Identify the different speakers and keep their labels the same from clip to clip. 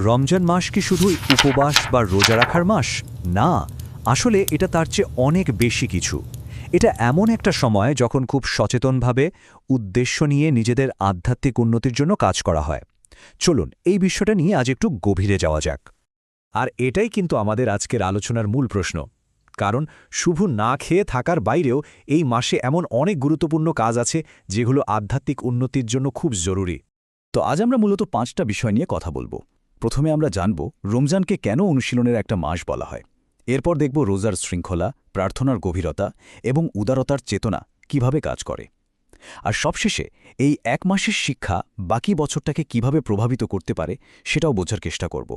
Speaker 1: রমজান মাস কি শুধুই উপবাস বা রোজা রাখার মাস? না, আসলে এটা তার চেয়ে অনেক বেশি কিছু। এটা এমন একটা সময় যখন খুব সচেতনভাবে উদ্দেশ্য নিয়ে নিজেদের আধ্যাত্মিক উন্নতির জন্য কাজ করা হয়। চলুন এই বিষয়টা নিয়ে আজ একটু গভীরে যাওয়া যাক। আর এটাই কিন্তু আমাদের আজকের আলোচনার মূল প্রশ্ন। কারণ শুধু না খেয়ে থাকার বাইরেও এই মাসে এমন অনেক গুরুত্বপূর্ণ কাজ আছে যেগুলো আধ্যাত্মিক উন্নতির জন্য খুব জরুরি।
Speaker 2: তো আজ আমরা মূলত 5টা বিষয় নিয়ে কথা বলবো। প্রথমে আমরা জানব রমজানকে কেন অনুশীলনের একটা মাস বলা হয়। এরপর দেখব রোজার শৃঙ্খলা, প্রার্থনার গভীরতা এবং উদারতার চেতনা কিভাবে কাজ করে। আর সবশেষে এই এক মাসের শিক্ষা বাকি বছরটাকে কিভাবে প্রভাবিত করতে পারে সেটাও বোঝার চেষ্টা করব।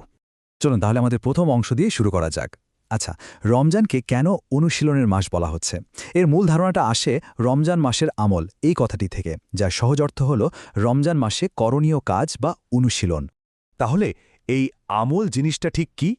Speaker 3: চলুন তাহলে আমাদের প্রথম অংশ দিয়ে শুরু করা যাক। আচ্ছা, রমজানকে কেন অনুশীলনের মাস বলা হচ্ছে? এর মূল ধারণাটা আসে রমজান মাসের আমল এই কথাটি থেকে, যার সহজ অর্থ হল রমজান মাসে করণীয় কাজ বা অনুশীলন।
Speaker 1: তাহলে এই আমল জিনিসটা ঠিক কি?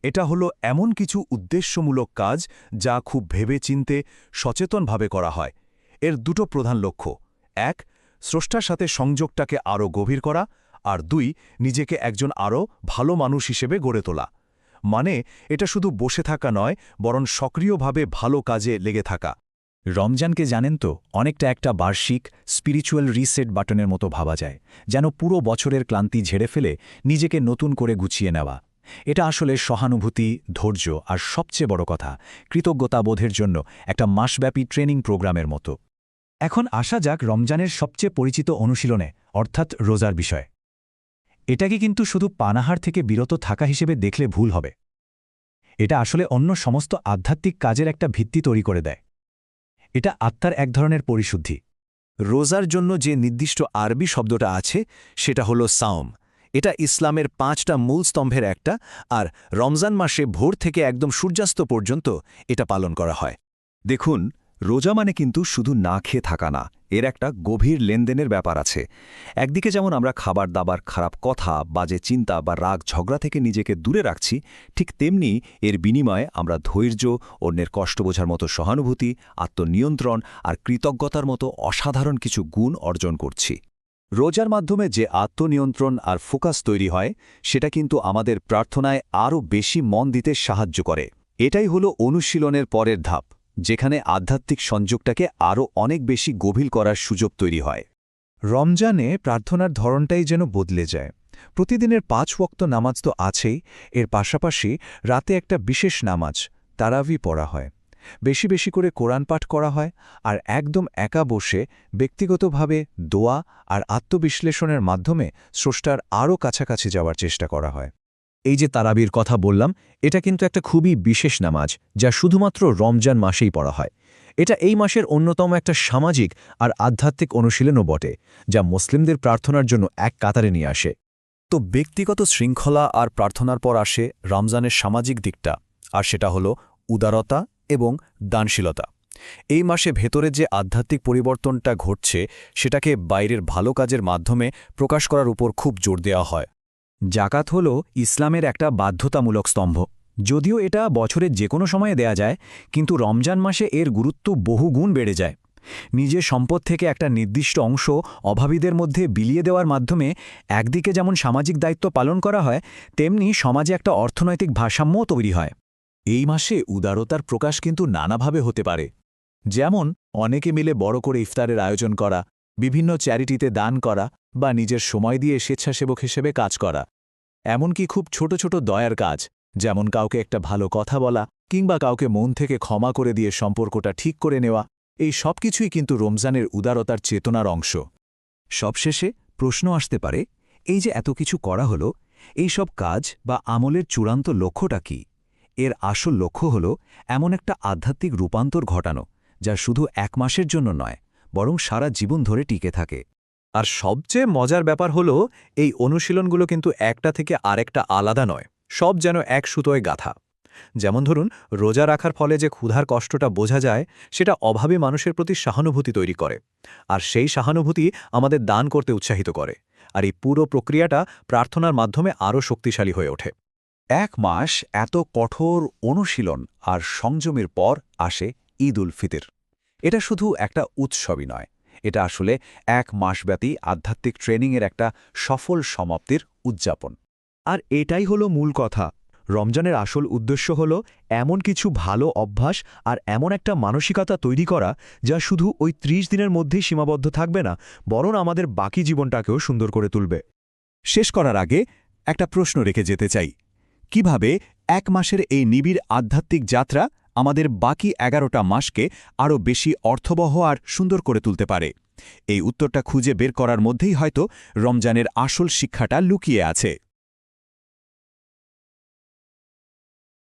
Speaker 1: এটা হলো এমন কিছু উদ্দেশ্যমূলক কাজ যা খুব ভেবেচিন্তে সচেতনভাবে করা হয়। এর দুটো প্রধান লক্ষ্য: এক, স্রষ্টার সাথে সংযোগটাকে আরও গভীর করা, আর দুই, নিজেকে একজন আরও ভালো মানুষ হিসেবে গড়ে তোলা। মানে এটা শুধু বসে থাকা নয়, বরং সক্রিয়ভাবে ভালো কাজে লেগে থাকা।
Speaker 2: রমজানকে জানেন তো অনেকটা একটা বার্ষিক স্পিরিচুয়াল রিসেট বাটনের মতো ভাবা যায়, যেন পুরো বছরের ক্লান্তি ঝেড়ে ফেলে নিজেকে নতুন করে গুছিয়ে নেওয়া। এটা আসলে সহানুভূতি, ধৈর্য আর সবচেয়ে বড় কথা কৃতজ্ঞতাবোধের জন্য একটা মাসব্যাপী ট্রেনিং প্রোগ্রামের মতো।
Speaker 3: এখন আসা যাক রমজানের সবচেয়ে পরিচিত অনুশীলনে, অর্থাৎ রোজার বিষয়। এটাকে কিন্তু শুধু পানাহার থেকে বিরত থাকা হিসেবে দেখলে ভুল হবে। এটা আসলে অন্য সমস্ত আধ্যাত্মিক কাজের একটা ভিত্তি তৈরি করে দেয়। এটা আত্মার এক ধরনের পরিশুদ্ধি।
Speaker 1: রোজার জন্য যে নির্দিষ্ট আরবি শব্দটা আছে সেটা হলো সাওম। এটা ইসলামের 5টা মূল স্তম্ভের একটা, আর রমজান মাসে ভোর থেকে একদম সূর্যাস্ত পর্যন্ত এটা পালন করা হয়। দেখুন, রোজা মানে কিন্তু শুধু না খেয়ে থাকা না, এর একটা গভীর লেনদেনের ব্যাপার আছে। একদিকে যেমন আমরা খাবার দাবার, খারাপ কথা, বাজে চিন্তা বা রাগ ঝগড়া থেকে নিজেকে দূরে রাখছি, ঠিক তেমনি এর বিনিময়ে আমরা ধৈর্য, অন্যের কষ্ট বোঝার মতো সহানুভূতি, আত্মনিয়ন্ত্রণ আর কৃতজ্ঞতার মতো অসাধারণ কিছু গুণ অর্জন করছি। রোজার মাধ্যমে যে আত্মনিয়ন্ত্রণ আর ফোকাস তৈরি হয়, সেটা কিন্তু আমাদের প্রার্থনায় আরও বেশি মন দিতে সাহায্য করে। এটাই হলো অনুশীলনের পরের ধাপ, যেখানে আধ্যাত্মিক সংযোগটাকে আরও অনেক বেশি গভীর করার সুযোগ তৈরি হয়।
Speaker 3: রমজানে প্রার্থনার ধরনটাই যেন বদলে যায়। প্রতিদিনের 5 ওয়াক্ত নামাজ তো আছেই, এর পাশাপাশি রাতে একটা বিশেষ নামাজ, তারাবি পড়া হয়। বেশি বেশি করে কোরআন পাঠ করা হয়, আর একদম একা বসে ব্যক্তিগতভাবে দোয়া আর আত্মবিশ্লেষণের মাধ্যমে স্রষ্টার আরও কাছাকাছি যাওয়ার চেষ্টা করা হয়।
Speaker 2: এই যে তারাবির কথা বললাম, এটা কিন্তু একটা খুবই বিশেষ নামাজ, যা শুধুমাত্র রমজান মাসেই পড়া হয়। এটা এই মাসের অন্যতম একটা সামাজিক আর আধ্যাত্মিক অনুশীলনও বটে, যা মুসলিমদের প্রার্থনার জন্য এক কাতারে নিয়ে আসে।
Speaker 1: তো ব্যক্তিগত শৃঙ্খলা আর প্রার্থনার পর আসে রমজানের সামাজিক দিকটা, আর সেটা হলো উদারতা এবং দানশীলতা। এই মাসে ভেতরে যে আধ্যাত্মিক পরিবর্তনটা ঘটছে, সেটাকে বাইরের ভালো কাজের মাধ্যমে প্রকাশ করার উপর খুব জোর দেওয়া হয়।
Speaker 2: জাকাত হল ইসলামের একটা বাধ্যতামূলক স্তম্ভ। যদিও এটা বছরের যে কোনো সময়ে দেয়া যায়, কিন্তু রমজান মাসে এর গুরুত্ব বহুগুণ বেড়ে যায়। নিজের সম্পদ থেকে একটা নির্দিষ্ট অংশ অভাবীদের মধ্যে বিলিয়ে দেওয়ার মাধ্যমে একদিকে যেমন সামাজিক দায়িত্ব পালন করা হয়, তেমনি সমাজে একটা অর্থনৈতিক ভারসাম্যও তৈরি হয়।
Speaker 3: এই মাসে উদারতার প্রকাশ কিন্তু নানাভাবে হতে পারে। যেমন অনেকে মিলে বড় করে ইফতারের আয়োজন করা, বিভিন্ন চ্যারিটিতে দান করা বা নিজের সময় দিয়ে স্বেচ্ছাসেবক হিসেবে কাজ করা। এমনকি খুব ছোট ছোট দয়ার কাজ, যেমন কাউকে একটা ভালো কথা বলা কিংবা কাউকে মন থেকে ক্ষমা করে দিয়ে সম্পর্কটা ঠিক করে নেওয়া, এই সব কিছুই কিন্তু রমজানের উদারতার চেতনার অংশ।
Speaker 1: সবশেষে প্রশ্ন আসতে পারে, এই যে এত কিছু করা হলো, এই সব কাজ বা আমলের চূড়ান্ত লক্ষ্যটা কি? এর আসল লক্ষ্য হল এমন একটা আধ্যাত্মিক রূপান্তর ঘটানো, যা শুধু 1 মাসের জন্য নয়, বরং সারা জীবন ধরে টিকে থাকে।
Speaker 4: আর সবচেয়ে মজার ব্যাপার হলো, এই অনুশীলনগুলো কিন্তু একটা থেকে আরেকটা আলাদা নয়, সব যেন এক সুতোয় গাঁথা। যেমন ধরুন, রোজা রাখার ফলে যে ক্ষুধার কষ্টটা বোঝা যায়, সেটা অভাবী মানুষের প্রতি সহানুভূতি তৈরি করে, আর সেই সহানুভূতি আমাদের দান করতে উৎসাহিত করে। আর এই পুরো প্রক্রিয়াটা প্রার্থনার মাধ্যমে আরও শক্তিশালী হয়ে ওঠে।
Speaker 1: 1 মাস এত কঠোর অনুশীলন আর সংযমের পর আসে ঈদ উল ফিতর। এটা শুধু একটা উৎসবই নয়, এটা আসলে 1 মাসব্যাপী আধ্যাত্মিক ট্রেনিংয়ের একটা সফল সমাপ্তির উদযাপন।
Speaker 5: আর এটাই হলো মূল কথা। রমজানের আসল উদ্দেশ্য হলো এমন কিছু ভালো অভ্যাস আর এমন একটা মানসিকতা তৈরি করা যা শুধু ওই ৩০ দিনের মধ্যেই সীমাবদ্ধ থাকবে না, বরং আমাদের বাকি জীবনটাকেও সুন্দর করে তুলবে।
Speaker 2: শেষ করার আগে একটা প্রশ্ন রেখে যেতে চাই, কিভাবে ১ মাসের এই নিবিড় আধ্যাত্মিক যাত্রা আমাদের বাকি ১১টা মাসকে আরও বেশি অর্থবহ আর সুন্দর করে তুলতে পারে? এই উত্তরটা খুঁজে বের করার মধ্যেই হয়তো রমজানের আসল শিক্ষাটা লুকিয়ে আছে।